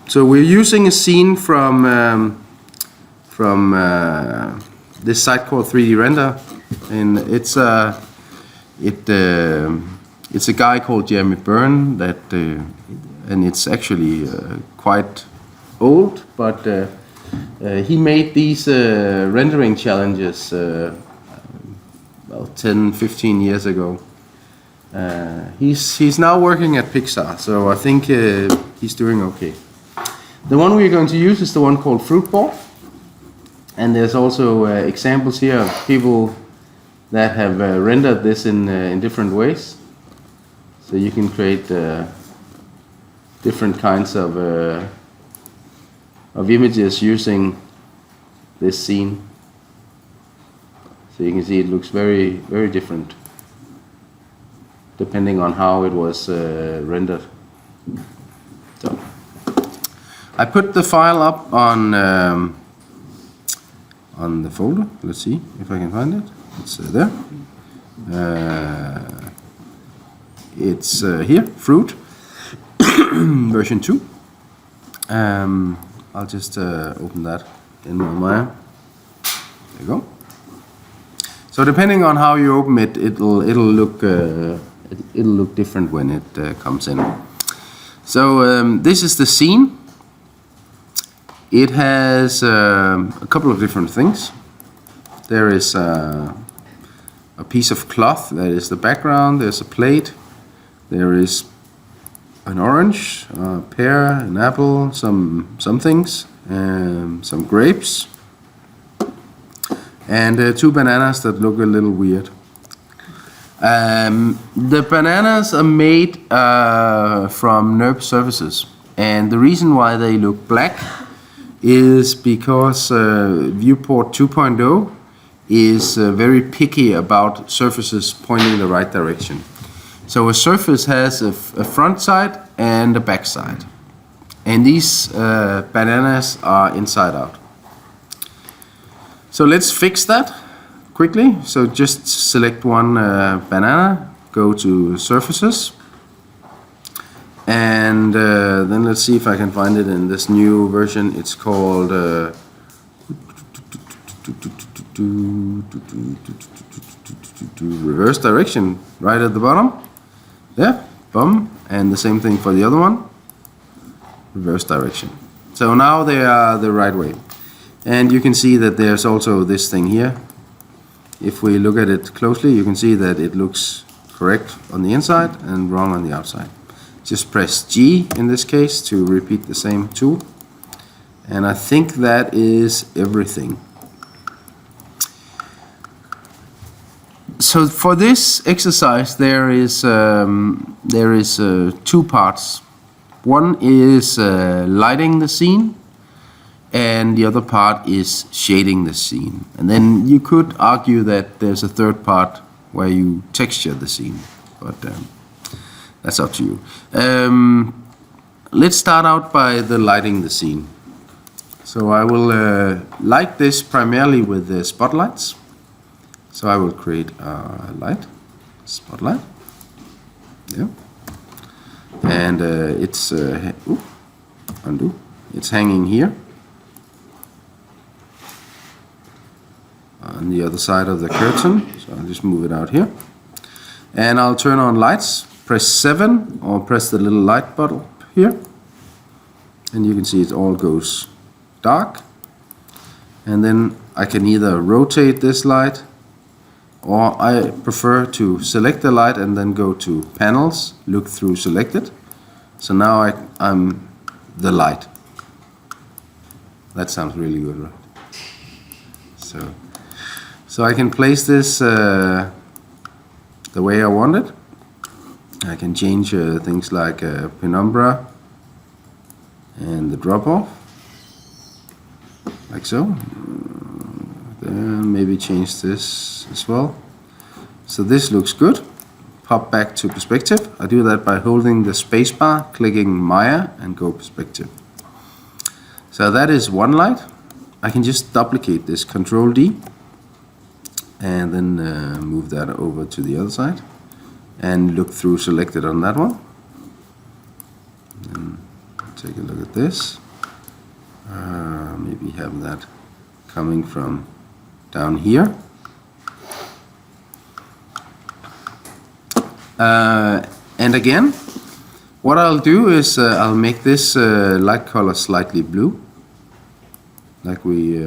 So we're using a scene from this site called 3D Render, and it's a guy called Jeremy Byrne that, and it's actually quite old, but he made these rendering challenges well 10-15 years ago. He's now working at Pixar, so I think he's doing okay. The one we're going to use is the one called Fruitball, and there's also examples here of people that have rendered this in different ways. So you can create different kinds of images using this scene. So you can see it looks very, very different depending on how it was rendered. So I put the file up on the folder. Let's see if I can find it. It's there. It's here, Fruit version 2. I'll just open that in Maya. There you go. So depending on how you open it, it'll look different when it comes in. So this is the scene. It has a couple of different things. There is a piece of cloth that is the background. There's a plate. There is an orange, a pear, an apple, some things, some grapes, and 2 bananas that look a little weird. The bananas are made from NURB surfaces, and the reason why they look black is because Viewport 2.0 is very picky about surfaces pointing the right direction. So a surface has a front side and a back side, and these bananas are inside out. So let's fix that quickly. So just select one banana, go to surfaces, and then let's see if I can find it in this new version. It's called reverse direction, right at the bottom. Yeah, boom, and the same thing for the other one, reverse direction. So now they are the right way, and you can see that there's also this thing here. If we look at it closely, you can see that it looks correct on the inside and wrong on the outside. Just press G in this case to repeat the same tool, and I think that is everything. So for this exercise there is 2 parts. One is lighting the scene, and the other part is shading the scene. And then you could argue that there's a third part where you texture the scene, but that's up to you. Let's start out by the lighting the scene. So I will light this primarily with the spotlights. So I will create a light, spotlight, yeah, and it's undo. It's hanging here on the other side of the curtain. So I'll just move it out here, and I'll turn on lights. Press 7 or press the little light button here, and you can see it all goes dark. And then I can either rotate this light, or I prefer to select the light and then go to panels, look through selected. So now I'm the light. That sounds really good, right? So I can place this the way I want it. I can change things like penumbra and the drop off, like so. Then maybe change this as well. So this looks good. Pop back to perspective. I do that by holding the spacebar, clicking Maya, and go perspective. So that is one light. I can just duplicate this, Control D, and then move that over to the other side and look through selected on that one. And take a look at this. Maybe have that coming from down here. And again, what I'll do is I'll make this light color slightly blue, like we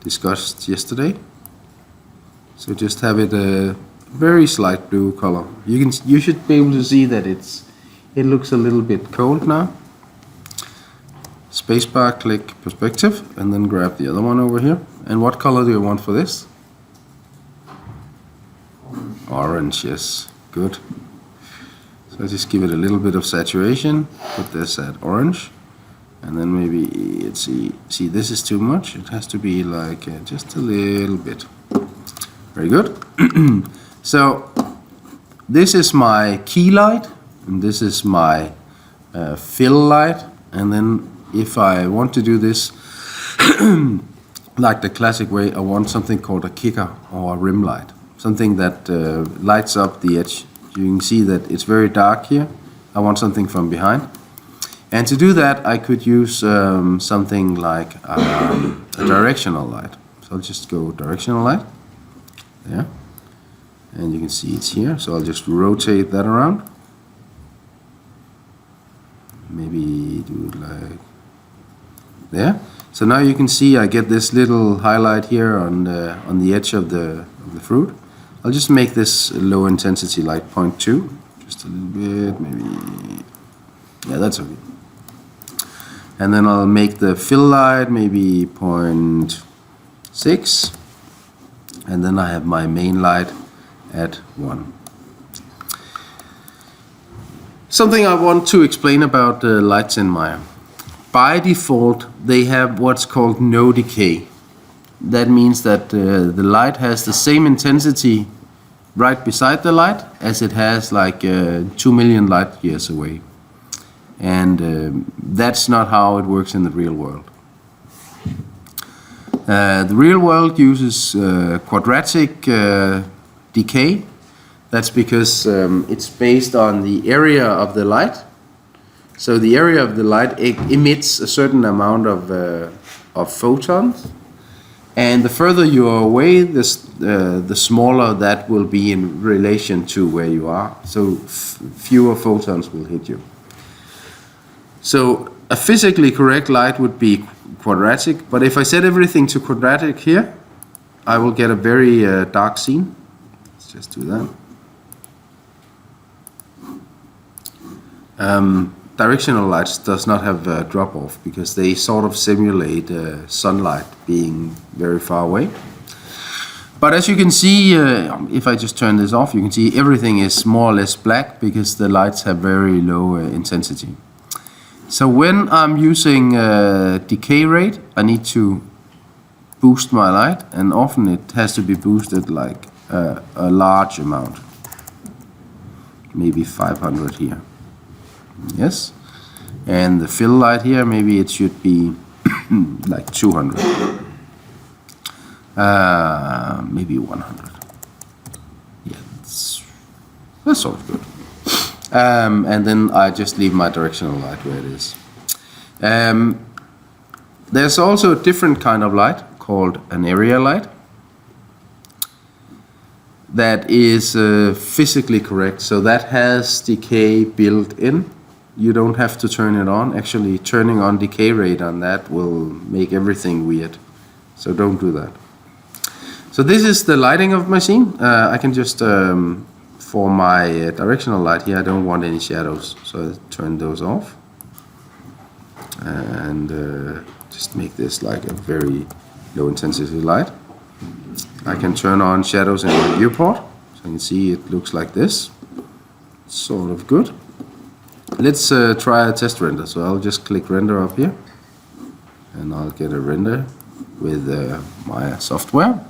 discussed yesterday. So just have it a very slight blue color. You should be able to see that it looks a little bit cold now. Spacebar, click perspective, and then grab the other one over here. And what color do you want for this? Orange, yes, good. So just give it a little bit of saturation. Put this at orange, and then maybe let's see this is too much. It has to be like just a little bit. Very good. So this is my key light, and this is my fill light, and then if I want to do this like the classic way, I want something called a kicker or a rim light, something that lights up the edge. You can see that it's very dark here. I want something from behind, and to do that I could use something like a directional light. So I'll just go directional light there. And you can see it's here, so I'll just rotate that around. Maybe do it like there. So now you can see I get this little highlight here on the edge of the fruit. I'll just make this low intensity light 0.2, just a little bit, maybe. Yeah, that's okay. And then I'll make the fill light maybe 0.6, and then I have my main light at 1. Something I want to explain about the lights in Maya. By default, they have what's called no decay. That means that the light has the same intensity right beside the light as it has like 2 million light years away. And that's not how it works in the real world. The real world uses quadratic decay. That's because it's based on the area of the light. So the area of the light emits a certain amount of photons, and the further you are away, the smaller that will be in relation to where you are. So fewer photons will hit you. So a physically correct light would be quadratic, but if I set everything to quadratic here, I will get a very dark scene. Let's just do that. Directional lights does not have a drop-off because they sort of simulate sunlight being very far away. But as you can see, if I just turn this off, you can see everything is more or less black because the lights have very low intensity. So when I'm using decay rate, I need to boost my light, and often it has to be boosted like a large amount, maybe 500 here. Yes, and the fill light here, maybe it should be like 200, maybe 100. Yeah, that's sort of good. And then I just leave my directional light where it is. There's also a different kind of light called an area light that is physically correct. So that has decay built in. You don't have to turn it on. Actually, turning on decay rate on that will make everything weird. So don't do that. So this is the lighting of my scene. I can just, for my directional light here, I don't want any shadows. So I turn those off. And just make this like a very low intensity light. I can turn on shadows in my viewport. So you can see it looks like this. Sort of good. Let's try a test render. So I'll just click render up here, and I'll get a render with my software.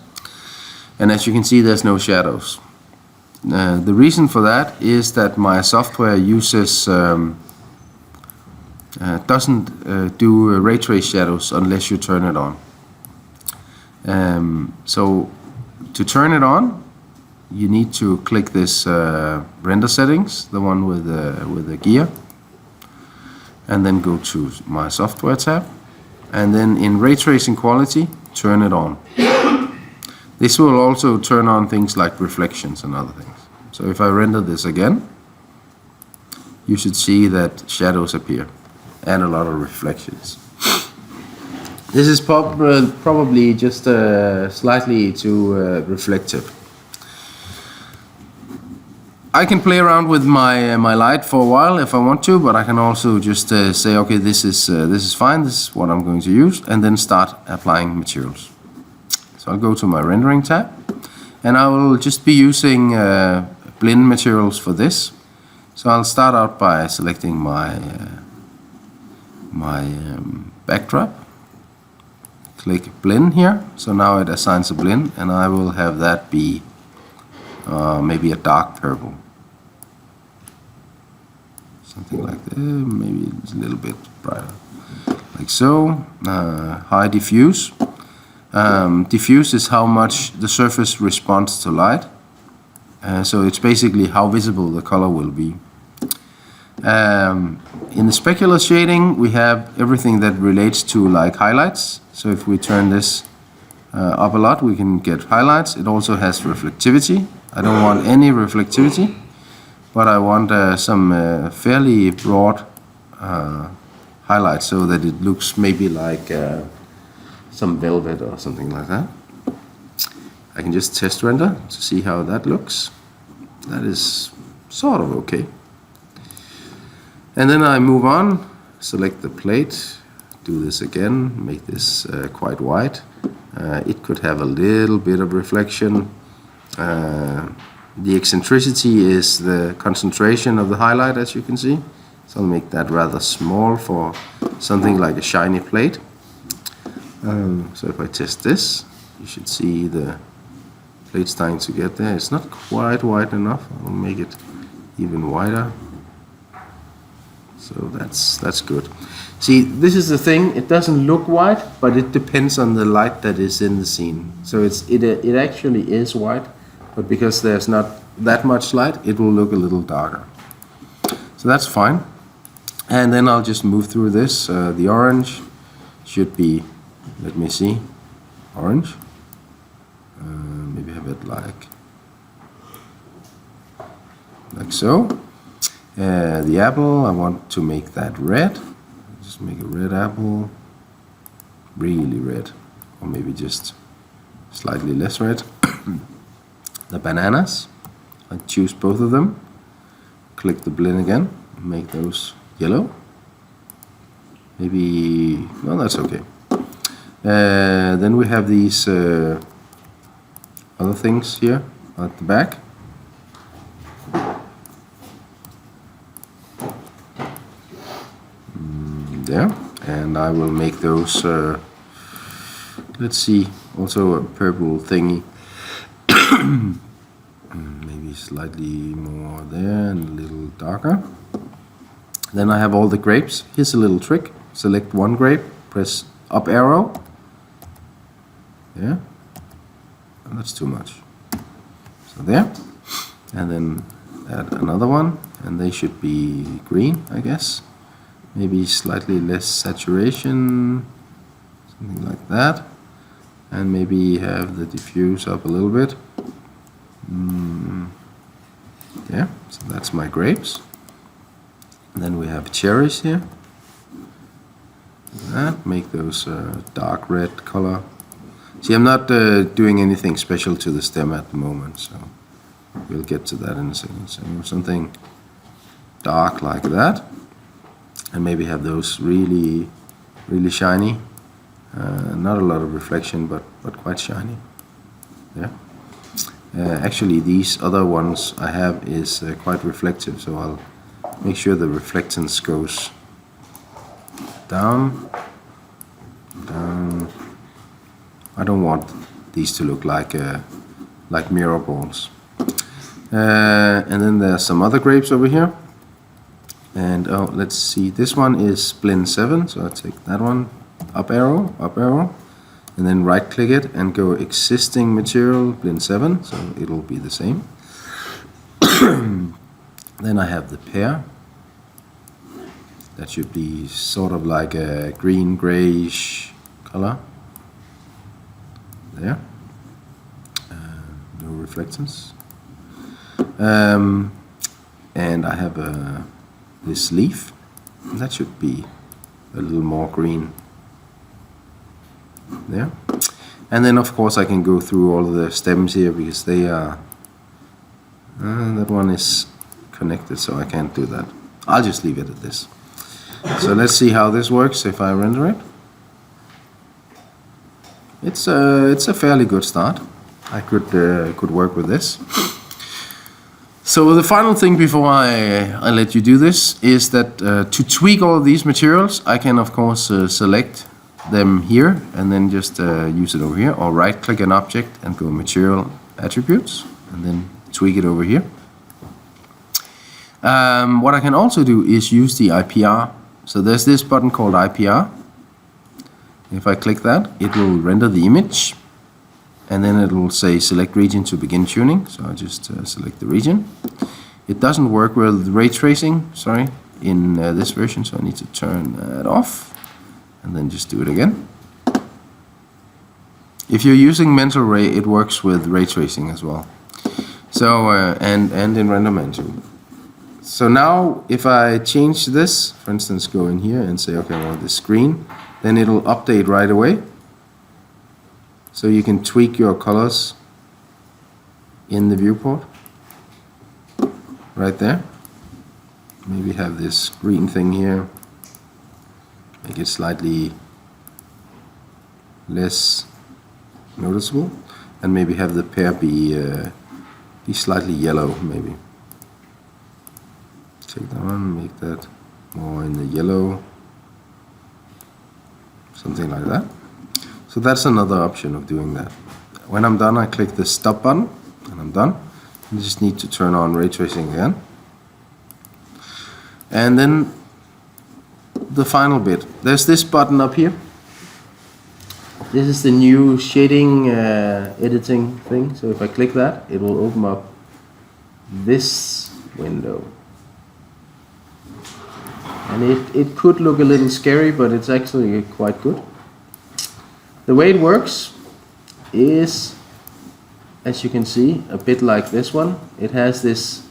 And as you can see, there's no shadows. The reason for that is that my software uses doesn't do ray trace shadows unless you turn it on. So to turn it on, you need to click this render settings, the one with the gear. and then go to my software tab, and then in ray tracing quality, turn it on. This will also turn on things like reflections and other things. So if I render this again, you should see that shadows appear and a lot of reflections. This is probably just slightly too reflective. I can play around with my light for a while if I want to, but I can also just say, okay, this is fine, this is what I'm going to use, and then start applying materials. So I'll go to my rendering tab, and I will just be using blend materials for this. So I'll start out by selecting my backdrop. Click blend here. So now it assigns a blend, and I will have that be maybe a dark purple. Something like that. Maybe it's a little bit brighter. Like so. High diffuse. Diffuse is how much the surface responds to light. So it's basically how visible the color will be. In the specular shading, we have everything that relates to like highlights. So if we turn this up a lot, we can get highlights. It also has reflectivity. I don't want any reflectivity, but I want some fairly broad highlights so that it looks maybe like some velvet or something like that. I can just test render to see how that looks. That is sort of okay. And then I move on, select the plate, do this again, make this quite white. It could have a little bit of reflection. The eccentricity is the concentration of the highlight, as you can see. So I'll make that rather small for something like a shiny plate. So if I test this, you should see the plate starting to get there. It's not quite white enough. I'll make it even wider. So that's good. See, this is the thing. It doesn't look white, but it depends on the light that is in the scene. So it actually is white, but because there's not that much light, it will look a little darker. So that's fine. And then I'll just move through this. The orange should be, let me see, orange. Maybe have it like so. The apple, I want to make that red. Just make a red apple, really red, or maybe just slightly less red. The bananas, I choose both of them. Click the blend again, make those yellow. Maybe, no, that's okay. Then we have these other things here at the back. There, and I will make those, let's see, also a purple thingy. Maybe slightly more there and a little darker. Then I have all the grapes. Here's a little trick. Select one grape, press up arrow. Yeah, and that's too much. So there, and then add another one, and they should be green, I guess. Maybe slightly less saturation, something like that. And maybe have the diffuse up a little bit. Yeah, so that's my grapes. And then we have cherries here. That, make those dark red color. See, I'm not doing anything special to the stem at the moment, so we'll get to that in a second. So something dark like that. And maybe have those really, really shiny. Not a lot of reflection, but quite shiny. Yeah. Actually, these other ones I have is quite reflective, so I'll make sure the reflectance goes down, down. I don't want these to look like mirror balls. And then there's some other grapes over here. And oh, let's see, this one is blend 7, so I'll take that one, up arrow, and then right click it and go existing material, blend 7, so it'll be the same. Then I have the pear, That should be sort of like a green grayish color. There. No reflectance. And I have this leaf. That should be a little more green. There. And then of course I can go through all of the stems here because they are that one is connected, so I can't do that. I'll just leave it at this. So let's see how this works if I render it. It's a fairly good start. I could work with this. So the final thing before I let you do this is that to tweak all of these materials, I can of course select them here and then just use it over here, or right click an object and go material attributes and then tweak it over here. What I can also do is use the IPR. So there's this button called IPR. If I click that, it will render the image and then it will say select region to begin tuning. So I just select the region. It doesn't work with ray tracing, sorry, in this version, so I need to turn that off and then just do it again. If you're using Mental Ray, it works with ray tracing as well. So and in RenderMan too. So now if I change this, for instance, go in here and say, okay, I want this screen, then it'll update right away. So you can tweak your colors in the viewport right there. Maybe have this green thing here, make it slightly less noticeable, and maybe have the pear be slightly yellow, maybe. Take that one, make that more in the yellow, something like that. So that's another option of doing that. When I'm done, I click the stop button and I'm done. I just need to turn on ray tracing again. And then the final bit. There's this button up here. This is the new shading editing thing. So if I click that, it will open up this window. And it could look a little scary, but it's actually quite good. The way it works is, as you can see, a bit like this one. It has this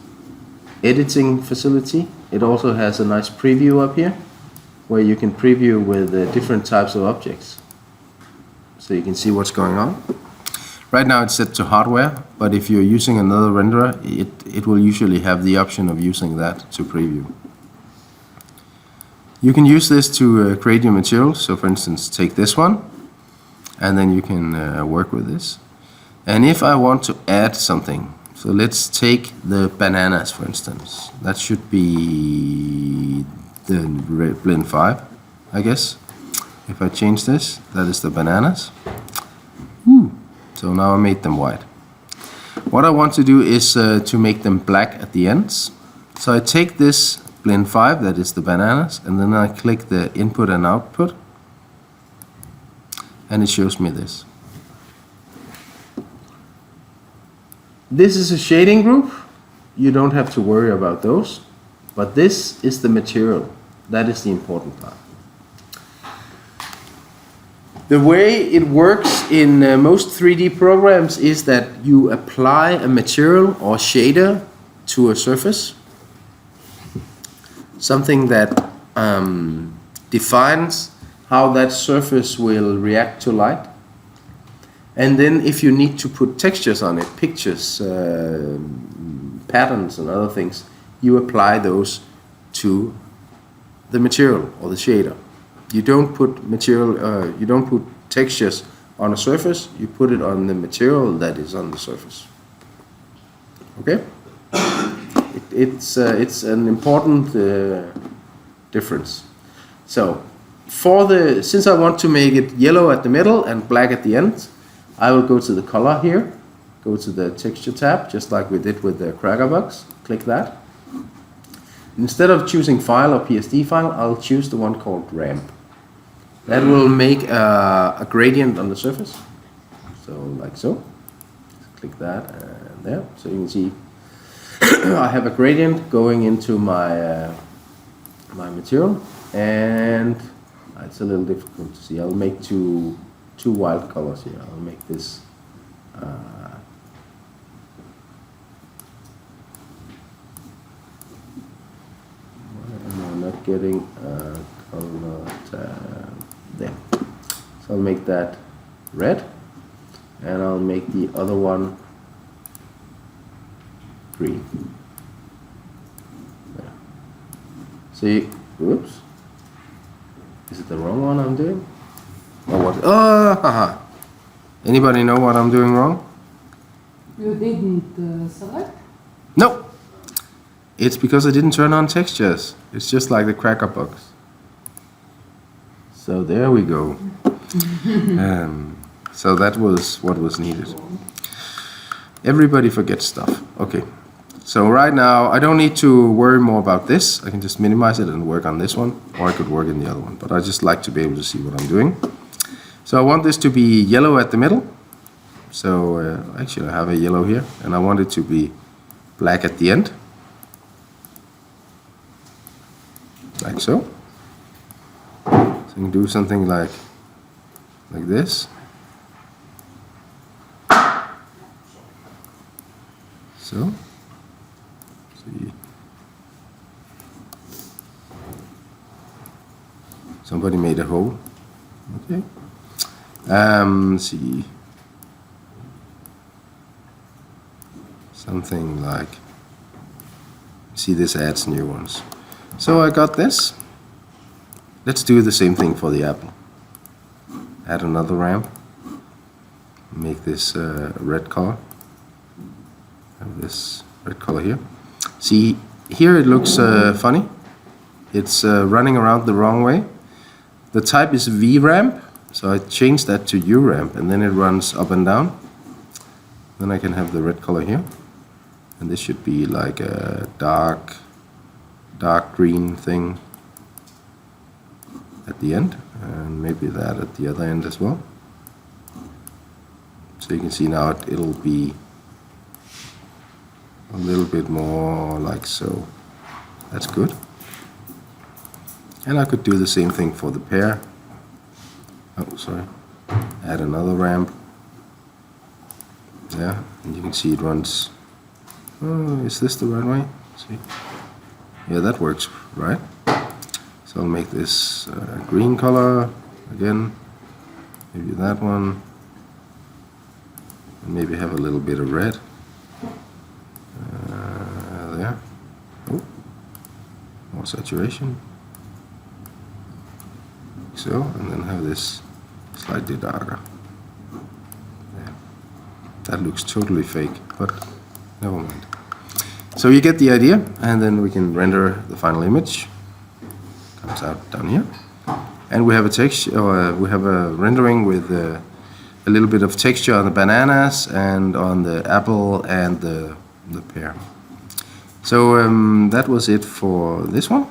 editing facility. It also has a nice preview up here, where you can preview with different types of objects. So you can see what's going on. Right now it's set to hardware, but if you're using another renderer, it will usually have the option of using that to preview. You can use this to create your materials. So for instance, take this one, and then you can work with this. And if I want to add something, so let's take the bananas for instance. That should be the blend 5, I guess. If I change this, that is the bananas. So now I made them white. What I want to do is to make them black at the ends. So I take this blend 5, that is the bananas, and then I click the input and output, and it shows me this. This is a shading group. You don't have to worry about those, but this is the material. That is the important part. The way it works in most 3D programs is that you apply a material or shader to a surface, something that defines how that surface will react to light. And then if you need to put textures on it, pictures, patterns and other things, you apply those to the material or the shader. You don't put material, you don't put textures on a surface, you put it on the material that is on the surface. Okay? It's an important difference. So, since I want to make it yellow at the middle and black at the end, I will go to the color here, go to the texture tab, just like we did with the Crackerbox, click that. Instead of choosing file or PSD file, I'll choose the one called ramp. That will make a gradient on the surface. So like so. Click that and there. So you can see I have a gradient going into my my material. And it's a little difficult to see. I'll make two wild colors here. I'll make this I'm not getting color tab there. So I'll make that red, and I'll make the other one green. There. See, oops. Is it the wrong one I'm doing? Or what? Oh, haha. Anybody know what I'm doing wrong? You didn't select? No. It's because I didn't turn on textures. It's just like the cracker box. So there we go. So that was what was needed. Everybody forgets stuff. Okay. So right now I don't need to worry more about this. I can just minimize it and work on this one, or I could work in the other one, but I just like to be able to see what I'm doing. So I want this to be yellow at the middle. So actually I have a yellow here, and I want it to be black at the end. Like so. So you can do something like this. So, see. Somebody made a hole. Okay. See. Something like, see, this adds new ones. So I got this. Let's do the same thing for the apple. Add another ramp. Make this red color. Have this red color here. See, here it looks funny. It's running around the wrong way. The type is V ramp, so I changed that to U ramp, and then it runs up and down. Then I can have the red color here, and this should be like a dark green thing at the end, and maybe that at the other end as well. So you can see now it'll be a little bit more like so. That's good. And I could do the same thing for the pear. Oh, sorry. Add another ramp. Yeah, and you can see it runs. Oh, is this the right way? Let's see. Yeah, that works, right? So I'll make this green color again. Maybe that one. And maybe have a little bit of red. There. Oh, more saturation. So, and then have this slightly darker. There. That looks totally fake, but never mind. So you get the idea, and then we can render the final image. Comes out down here, and we have a texture. We have a rendering with a little bit of texture on the bananas and on the apple and the pear. So that was it for this one.